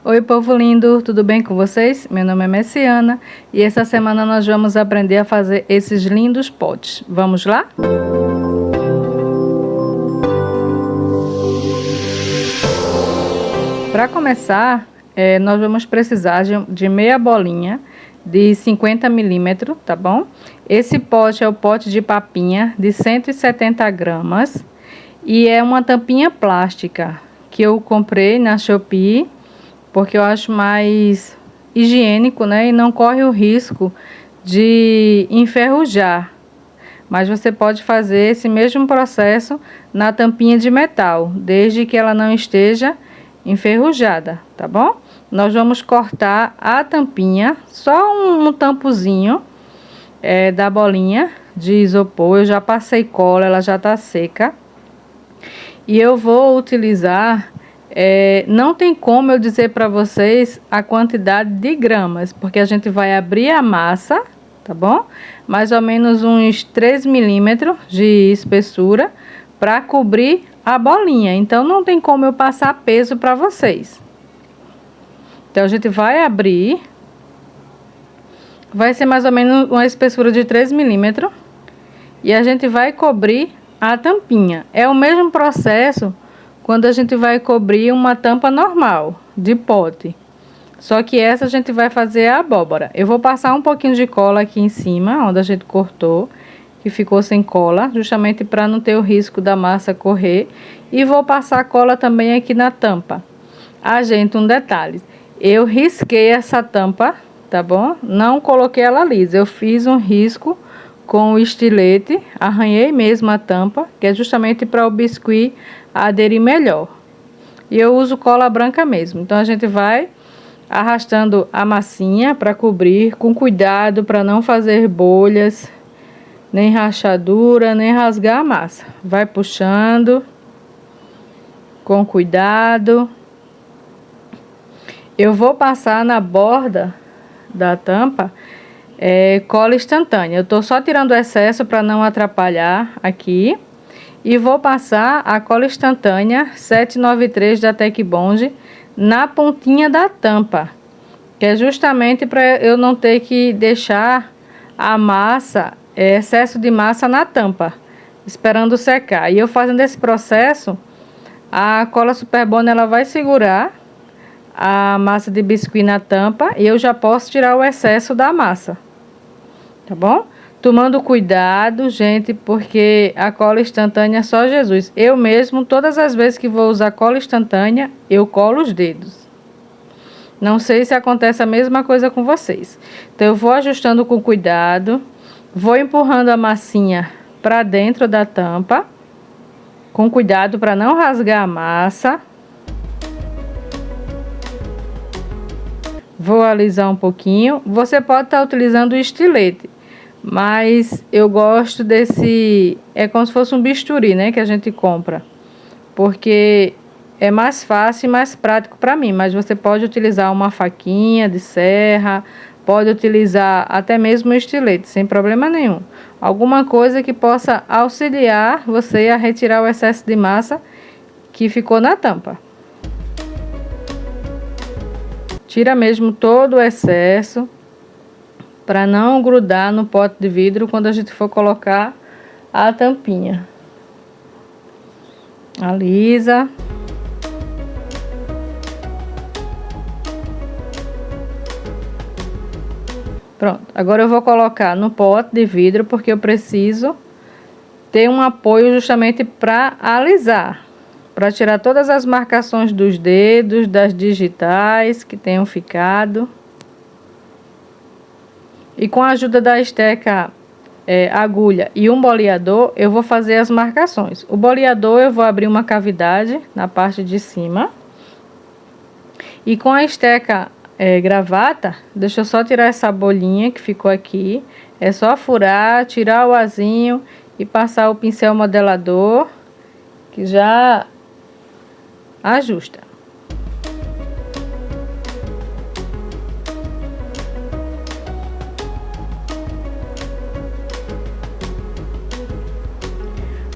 Oi, povo lindo, tudo bem com vocês? Meu nome é Messiana e essa semana nós vamos aprender a fazer esses lindos potes. Vamos lá? Para começar, nós vamos precisar de meia bolinha de 50 milímetros, tá bom? Esse pote é o pote de papinha de 170 gramas e é uma tampinha plástica que eu comprei na Shopee, porque eu acho mais higiênico, né? E não corre o risco de enferrujar. Mas você pode fazer esse mesmo processo na tampinha de metal, desde que ela não esteja enferrujada, tá bom? Nós vamos cortar a tampinha, só um tampozinho da bolinha de isopor. Eu já passei cola, ela já tá seca. E eu vou utilizar... não tem como eu dizer para vocês a quantidade de gramas, porque a gente vai abrir a massa, tá bom? Mais ou menos uns 3 milímetros de espessura para cobrir a bolinha. Então não tem como eu passar peso para vocês. Então a gente vai abrir, vai ser mais ou menos uma espessura de 3 milímetros e a gente vai cobrir a tampinha. É o mesmo processo quando a gente vai cobrir uma tampa normal de pote. Só que essa a gente vai fazer a abóbora. Eu vou passar um pouquinho de cola aqui em cima, onde a gente cortou, que ficou sem cola, justamente para não ter o risco da massa correr. E vou passar cola também aqui na tampa. Gente, um detalhe. Eu risquei essa tampa, tá bom? Não coloquei ela lisa. Eu fiz um risco com o estilete, arranhei mesmo a tampa, que é justamente para o biscuit aderir melhor. E eu uso cola branca mesmo. Então a gente vai arrastando a massinha para cobrir, com cuidado para não fazer bolhas, nem rachadura, nem rasgar a massa. Vai puxando com cuidado. Eu vou passar na borda da tampa cola instantânea. Eu tô só tirando o excesso para não atrapalhar aqui. E vou passar a cola instantânea 793 da Tec Bond na pontinha da tampa, que é justamente para eu não ter que deixar a massa, excesso de massa na tampa, esperando secar. E eu fazendo esse processo, a cola Super Bond ela vai segurar a massa de biscuit na tampa e eu já posso tirar o excesso da massa, tá bom? Tomando cuidado, gente, porque a cola instantânea é só Jesus. Eu mesmo, todas as vezes que vou usar cola instantânea, eu colo os dedos. Não sei se acontece a mesma coisa com vocês. Então, eu vou ajustando com cuidado, vou empurrando a massinha para dentro da tampa, com cuidado para não rasgar a massa. Vou alisar um pouquinho. Você pode estar utilizando o estilete, mas eu gosto desse, é como se fosse um bisturi, né, que a gente compra, porque é mais fácil e mais prático para mim. Mas você pode utilizar uma faquinha de serra, pode utilizar até mesmo o estilete, sem problema nenhum. Alguma coisa que possa auxiliar você a retirar o excesso de massa que ficou na tampa. Tira mesmo todo o excesso, para não grudar no pote de vidro quando a gente for colocar a tampinha. Alisa. Pronto, agora eu vou colocar no pote de vidro, porque eu preciso ter um apoio justamente para alisar, para tirar todas as marcações dos dedos, das digitais que tenham ficado. E com a ajuda da esteca, agulha e um boleador, eu vou fazer as marcações. O boleador eu vou abrir uma cavidade na parte de cima. E com a esteca gravata, deixa eu só tirar essa bolinha que ficou aqui. É só furar, tirar o azinho e passar o pincel modelador, que já ajusta.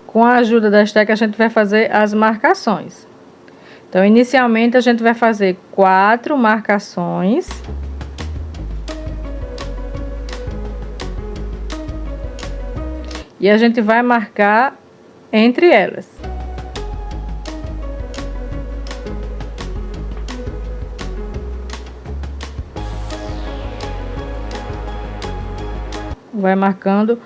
Com a ajuda da esteca a gente vai fazer as marcações. Então, inicialmente, a gente vai fazer 4 marcações. E a gente vai marcar entre elas. Vai marcando.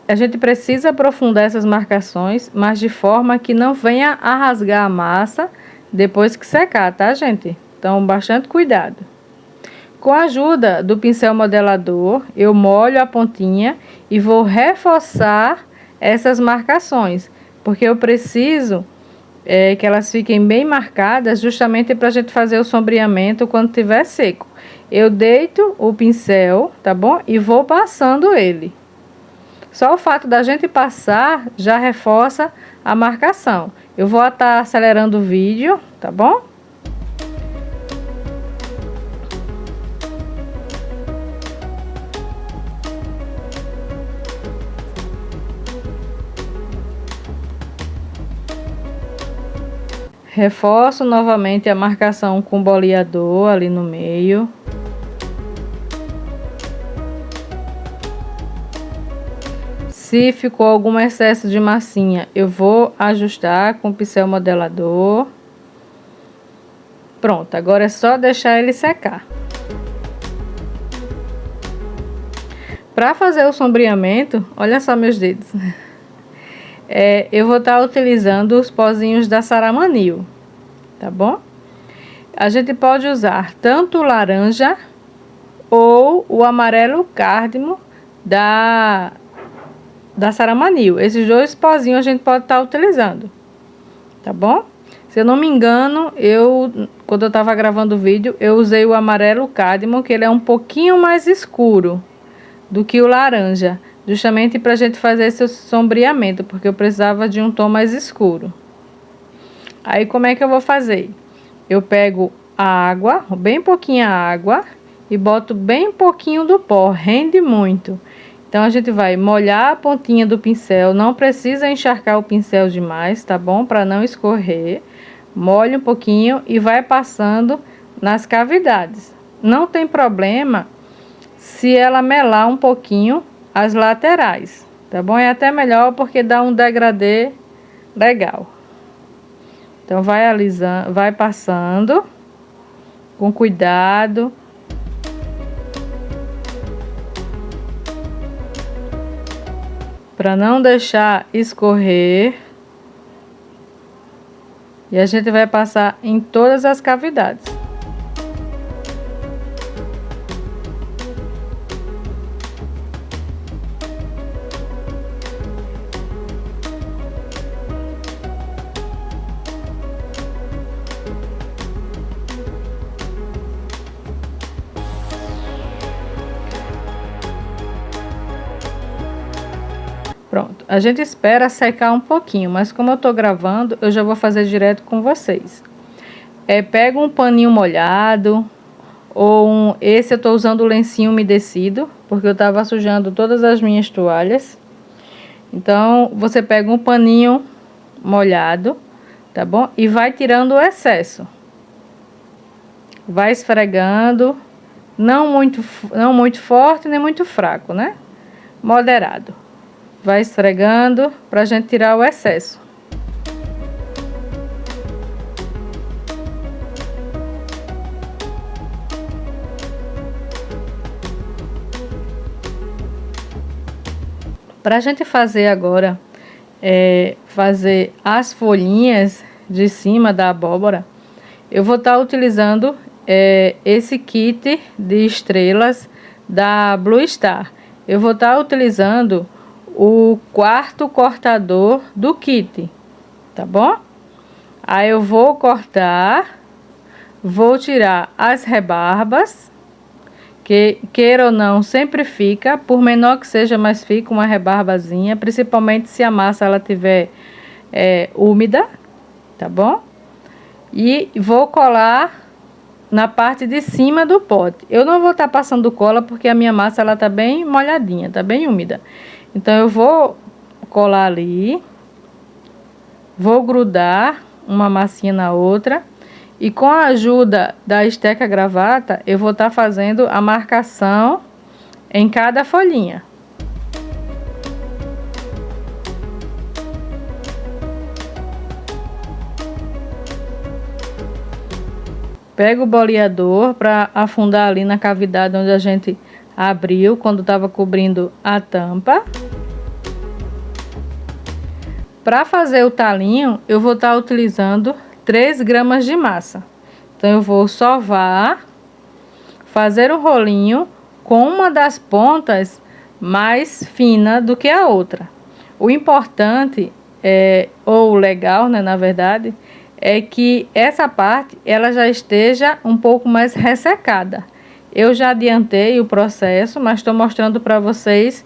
A gente precisa aprofundar essas marcações, mas de forma que não venha a rasgar a massa depois que secar, tá, gente? Então, bastante cuidado. Com a ajuda do pincel modelador, eu molho a pontinha e vou reforçar essas marcações, porque eu preciso que elas fiquem bem marcadas, justamente para a gente fazer o sombreamento quando estiver seco. Eu deito o pincel, tá bom? E vou passando ele. Só o fato da gente passar já reforça a marcação. Eu vou estar acelerando o vídeo, tá bom? Reforço novamente a marcação com boleador ali no meio. Se ficou algum excesso de massinha, eu vou ajustar com o pincel modelador. Pronto, agora é só deixar ele secar. Para fazer o sombreamento, olha só meus dedos. Eu vou estar utilizando os pozinhos da Saramanil, tá bom? A gente pode usar tanto o laranja ou o amarelo cárdio da Saramanil. Esses 2 pozinhos a gente pode estar utilizando, tá bom? Se eu não me engano, quando eu estava gravando o vídeo, eu usei o amarelo cádmio, que ele é um pouquinho mais escuro do que o laranja, justamente para a gente fazer esse sombreamento, porque eu precisava de um tom mais escuro. Aí, como é que eu vou fazer? Eu pego a água, bem pouquinha água, e boto bem pouquinho do pó, rende muito. Então, a gente vai molhar a pontinha do pincel, não precisa encharcar o pincel demais, tá bom? Para não escorrer. Molha um pouquinho e vai passando nas cavidades. Não tem problema se ela melar um pouquinho as laterais, tá bom? É até melhor porque dá um degradê legal. Então, vai alisando, vai passando com cuidado. Para não deixar escorrer. E a gente vai passar em todas as cavidades. Pronto, a gente espera secar um pouquinho, mas como eu tô gravando, eu já vou fazer direto com vocês. Pega um paninho molhado, ou esse eu tô usando o lencinho umedecido, porque eu tava sujando todas as minhas toalhas. Então, você pega um paninho molhado, tá bom? E vai tirando o excesso. Vai esfregando, não muito forte, nem muito fraco, né? Moderado. Vai esfregando pra gente tirar o excesso. Pra gente fazer agora, fazer as folhinhas de cima da abóbora, eu vou estar utilizando esse kit de estrelas da Blue Star. Eu vou estar utilizando o 4º cortador do kit, tá bom? Aí eu vou cortar, vou tirar as rebarbas, que queira ou não, sempre fica, por menor que seja, mas fica uma rebarbazinha, principalmente se a massa ela tiver úmida, tá bom? E vou colar na parte de cima do pote. Eu não vou estar passando cola porque a minha massa ela tá bem molhadinha, tá bem úmida. Então, eu vou colar ali, vou grudar uma massinha na outra. E com a ajuda da esteca gravata, eu vou estar fazendo a marcação em cada folhinha. Pego o boleador para afundar ali na cavidade onde a gente abriu quando estava cobrindo a tampa. Para fazer o talinho, eu vou estar utilizando 3 gramas de massa. Então, eu vou sovar, fazer um rolinho com uma das pontas mais fina do que a outra. O importante, ou legal, né, na verdade, é que essa parte ela já esteja um pouco mais ressecada. Eu já adiantei o processo, mas estou mostrando para vocês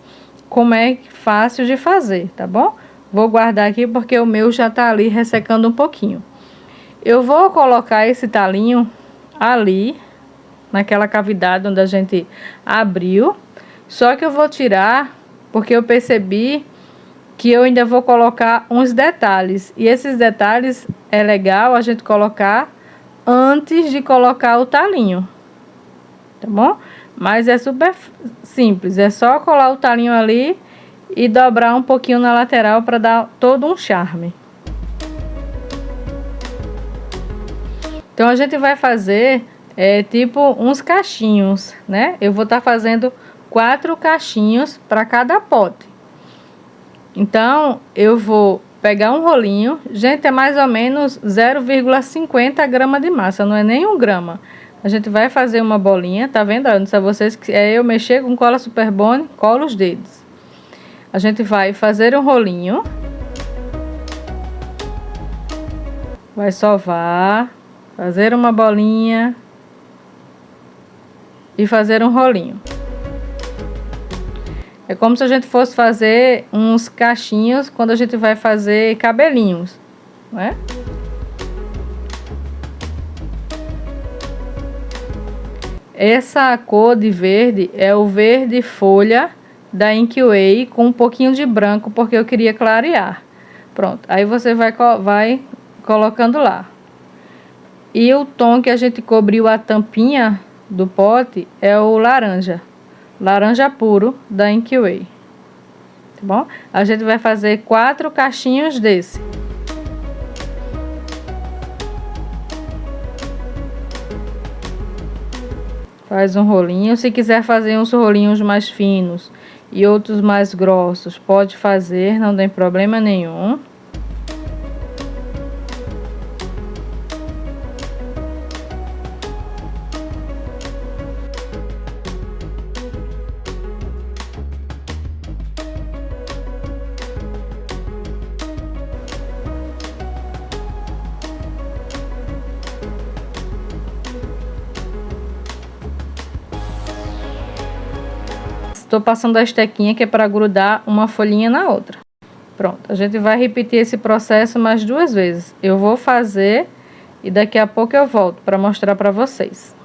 como é fácil de fazer, tá bom? Vou guardar aqui porque o meu já está ali ressecando um pouquinho. Eu vou colocar esse talinho ali, naquela cavidade onde a gente abriu. Só que eu vou tirar porque eu percebi que eu ainda vou colocar uns detalhes. E esses detalhes é legal a gente colocar antes de colocar o talinho. Tá bom? Mas é super simples. É só colar o talinho ali e dobrar um pouquinho na lateral para dar todo um charme. Então, a gente vai fazer tipo uns cachinhos, né? Eu vou estar fazendo 4 cachinhos para cada pote. Então, eu vou pegar um rolinho. Gente, é mais ou menos 0,50 grama de massa, não é nem 1 grama. A gente vai fazer uma bolinha, tá vendo? Eu disse a vocês que eu mexer com cola Super Bond, colo os dedos. A gente vai fazer um rolinho. Vai sovar, fazer uma bolinha e fazer um rolinho. É como se a gente fosse fazer uns cachinhos quando a gente vai fazer cabelinhos, não é? Essa cor de verde é o verde folha da Inkway com um pouquinho de branco, porque eu queria clarear. Pronto, aí você vai colocando lá. E o tom que a gente cobriu a tampinha do pote é o laranja. Laranja puro da Inkway. Tá bom? A gente vai fazer 4 cachinhos desse. Faz um rolinho. Se quiser fazer uns rolinhos mais finos e outros mais grossos, pode fazer, não tem problema nenhum. Estou passando a estequinha que é para grudar uma folhinha na outra. Pronto, a gente vai repetir esse processo mais 2 vezes. Eu vou fazer e daqui a pouco eu volto para mostrar para vocês.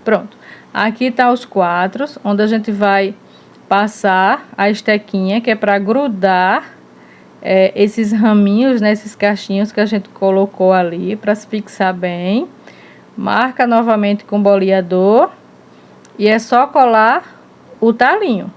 Pronto, aqui tá os 4, onde a gente vai passar a estequinha que é para grudar esses raminhos, né, esses cachinhos que a gente colocou ali para se fixar bem. Marca novamente com boleador e é só colar o talinho.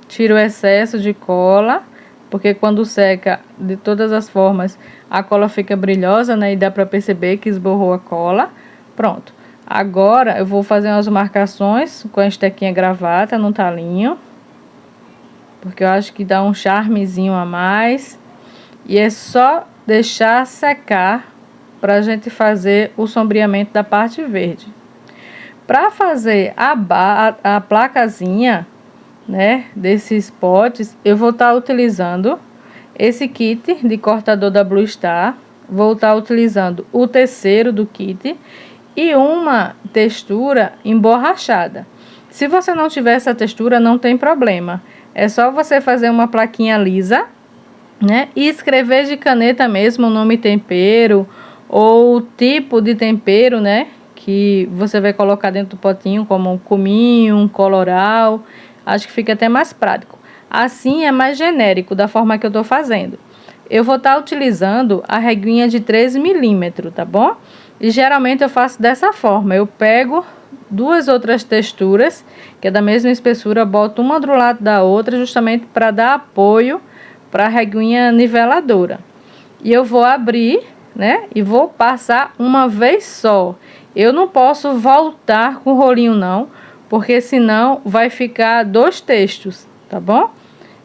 Tira o excesso de cola, porque quando seca, de todas as formas, a cola fica brilhosa, né? E dá para perceber que esborrou a cola. Pronto. Agora, eu vou fazer umas marcações com a estequinha gravata no talinho, porque eu acho que dá um charmezinho a mais. E é só deixar secar para a gente fazer o sombreamento da parte verde. Para fazer a placazinha, né, desses potes, eu vou estar utilizando esse kit de cortador da Blue Star. Vou estar utilizando o terceiro do kit e uma textura emborrachada. Se você não tiver essa textura, não tem problema. É só você fazer uma plaquinha lisa, né, e escrever de caneta mesmo o nome tempero ou o tipo de tempero, né, que você vai colocar dentro do potinho, como um cominho, um coloral. Acho que fica até mais prático. Assim é mais genérico, da forma que eu tô fazendo. eu vou estar utilizando a reguinha de 13 milímetros, tá bom? E geralmente eu faço dessa forma, eu pego duas outras texturas, que é da mesma espessura, boto uma do lado da outra, justamente para dar apoio para a reguinha niveladora. E eu vou abrir, né, e vou passar uma vez só. Eu não posso voltar com o rolinho não, porque senão vai ficar dois textos, tá bom?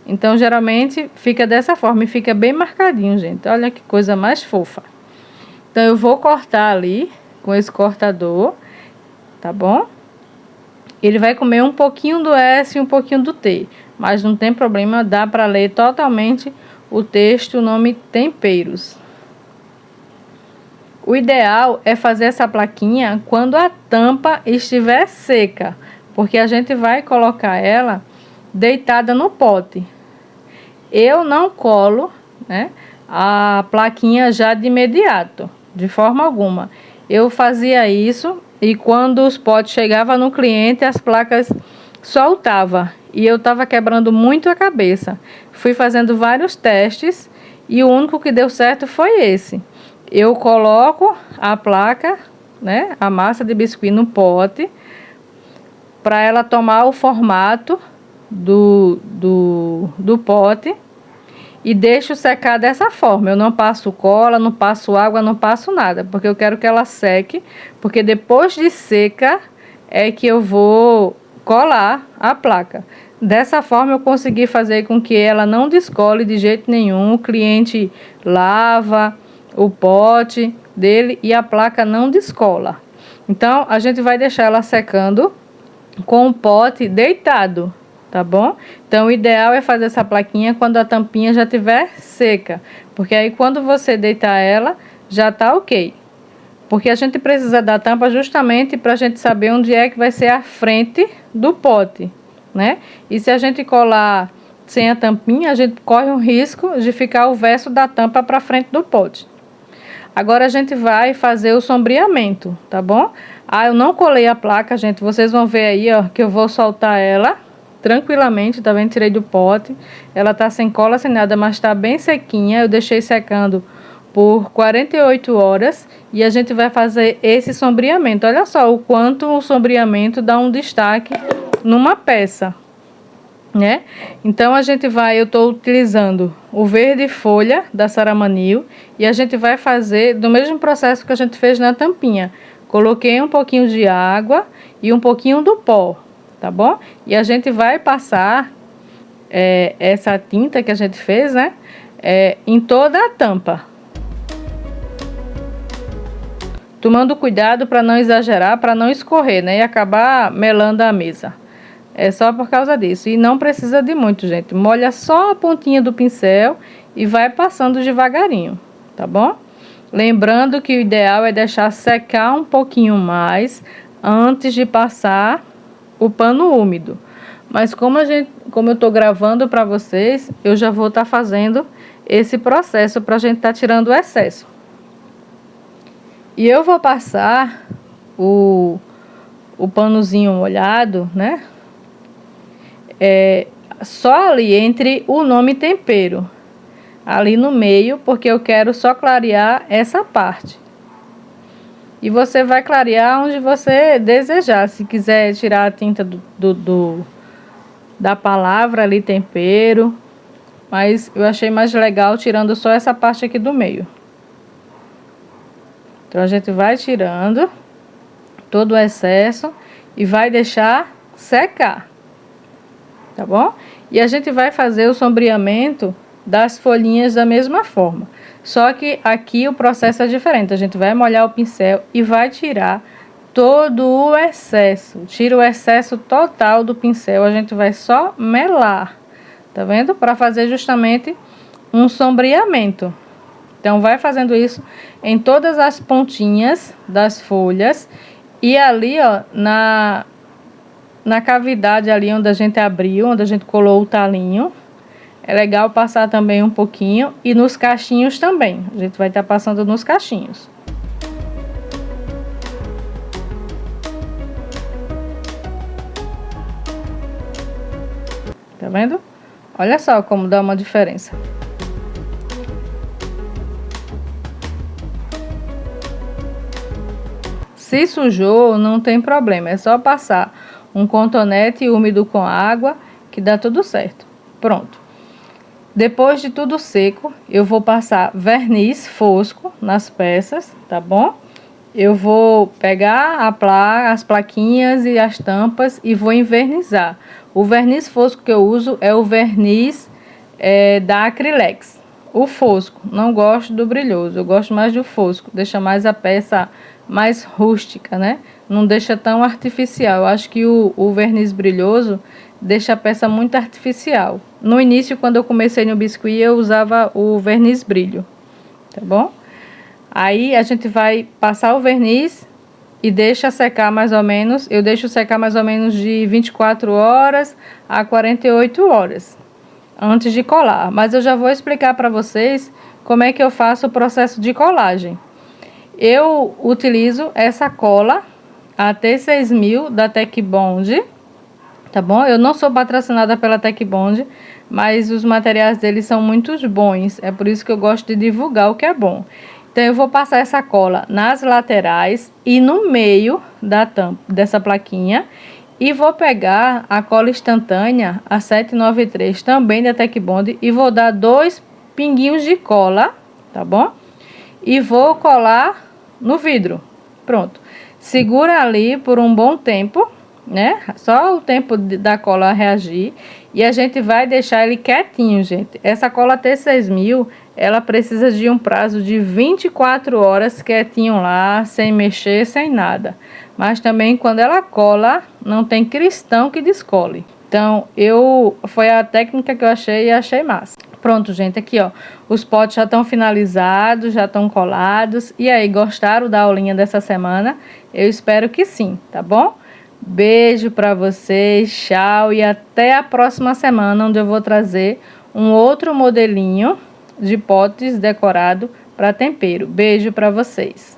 Então, geralmente, fica dessa forma e fica bem marcadinho, gente. Olha que coisa mais fofa. Então, eu vou cortar ali com esse cortador, tá bom? Ele vai comer um pouquinho do S e um pouquinho do T, mas não tem problema, dá para ler totalmente o texto, o nome temperos. O ideal é fazer essa plaquinha quando a tampa estiver seca, porque a gente vai colocar ela deitada no pote. Eu não colo, né, a plaquinha já de imediato, de forma alguma. Eu fazia isso e quando os potes chegavam no cliente, as placas soltavam e eu estava quebrando muito a cabeça. Fui fazendo vários testes e o único que deu certo foi esse. Eu coloco a placa, né, a massa de biscuit no pote, para ela tomar o formato do pote e deixo secar dessa forma. Eu não passo cola, não passo água, não passo nada, porque eu quero que ela seque, porque depois de seca é que eu vou colar a placa. Dessa forma eu consegui fazer com que ela não descole de jeito nenhum. O cliente lava o pote dele e a placa não descola. Então a gente vai deixar ela secando com o pote deitado, tá bom? Então o ideal é fazer essa plaquinha quando a tampinha já estiver seca, porque aí quando você deitar ela já tá ok. Porque a gente precisa da tampa justamente para a gente saber onde é que vai ser a frente do pote, né? E se a gente colar sem a tampinha, a gente corre o risco de ficar o verso da tampa para frente do pote. Agora a gente vai fazer o sombreamento, tá bom? Eu não colei a placa, gente. Vocês vão ver aí, ó, que eu vou soltar ela tranquilamente, tá vendo? Tirei do pote. Ela tá sem cola, sem nada, mas tá bem sequinha. Eu deixei secando por 48 horas e a gente vai fazer esse sombreamento. Olha só o quanto o sombreamento dá um destaque numa peça, né? Então eu tô utilizando o verde folha da Saramanil e a gente vai fazer do mesmo processo que a gente fez na tampinha. Coloquei um pouquinho de água e um pouquinho do pó, tá bom? E a gente vai passar essa tinta que a gente fez, né, em toda a tampa, tomando cuidado para não exagerar, para não escorrer, né, e acabar melando a mesa. É só por causa disso. E não precisa de muito, gente. Molha só a pontinha do pincel e vai passando devagarinho, tá bom? Lembrando que o ideal é deixar secar um pouquinho mais antes de passar o pano úmido. Mas como eu tô gravando para vocês, eu já vou estar fazendo esse processo para a gente estar tirando o excesso. E eu vou passar o panozinho molhado, né? Só ali entre o nome tempero, ali no meio, porque eu quero só clarear essa parte. E você vai clarear onde você desejar. Se quiser tirar a tinta da palavra ali, tempero. Mas eu achei mais legal tirando só essa parte aqui do meio. Então a gente vai tirando todo o excesso e vai deixar secar. Tá bom? E a gente vai fazer o sombreamento das folhinhas da mesma forma. Só que aqui o processo é diferente. A gente vai molhar o pincel e vai tirar todo o excesso. Tira o excesso total do pincel. A gente vai só melar. Tá vendo? Para fazer justamente um sombreamento. Então vai fazendo isso em todas as pontinhas das folhas. E ali, ó, na cavidade ali onde a gente abriu, onde a gente colou o talinho, é legal passar também um pouquinho. E nos cachinhos também, a gente vai estar passando nos cachinhos. Tá vendo? Olha só como dá uma diferença. Se sujou, não tem problema, é só passar um cotonete úmido com água que dá tudo certo. Pronto. Depois de tudo seco, eu vou passar verniz fosco nas peças, tá bom? Eu vou pegar as plaquinhas e as tampas e vou envernizar. O verniz fosco que eu uso é o verniz da Acrylex. O fosco, não gosto do brilhoso, eu gosto mais do fosco, deixa mais a peça mais rústica, né? Não deixa tão artificial. Eu acho que o verniz brilhoso deixa a peça muito artificial. No início, quando eu comecei no biscuit, eu usava o verniz brilho, tá bom? Aí a gente vai passar o verniz e deixa secar mais ou menos. Eu deixo secar mais ou menos de 24 horas a 48 horas antes de colar. Mas eu já vou explicar para vocês como é que eu faço o processo de colagem. Eu utilizo essa cola AT6000 da Tec Bond, tá bom? Eu não sou patrocinada pela Tec Bond, mas os materiais deles são muito bons. É por isso que eu gosto de divulgar o que é bom. Então, eu vou passar essa cola nas laterais e no meio da tampa dessa plaquinha. E vou pegar a cola instantânea, a 793, também da Tec Bond, e vou dar 2 pinguinhos de cola, tá bom? E vou colar no vidro. Pronto. Segura ali por um bom tempo, né? Só o tempo da cola reagir. E a gente vai deixar ele quietinho, gente. Essa cola T6000, ela precisa de um prazo de 24 horas quietinho lá, sem mexer, sem nada. Mas também quando ela cola, não tem cristão que descole. Então, foi a técnica que eu achei e achei massa. Pronto, gente, aqui ó, os potes já estão finalizados, já estão colados. E aí, gostaram da aulinha dessa semana? Eu espero que sim, tá bom? Beijo pra vocês, tchau e até a próxima semana, onde eu vou trazer um outro modelinho de potes decorado para tempero. Beijo pra vocês.